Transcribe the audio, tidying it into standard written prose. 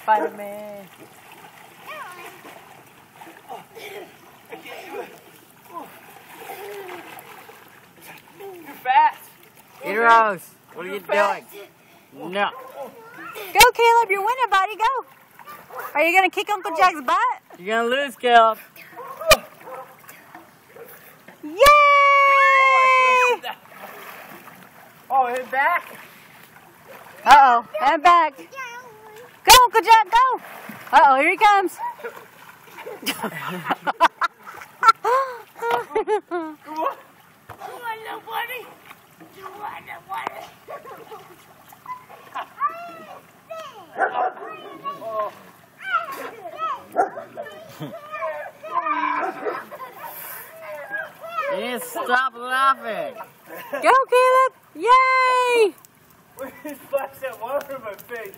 Spider-Man. You're fast. Heroes, what are you doing? No. Go, Caleb, you're winning, buddy. Go. Are you gonna kick Uncle Jack's butt? You're gonna lose, Caleb. Yay! Oh, hit back. Uh-oh, and back. Go, Uncle Jack, go. Uh-oh, here he comes. Come on, little buddy. Come on, little buddy. You need to stop laughing. Go, Caleb. Yay! Where's splash that water in my face?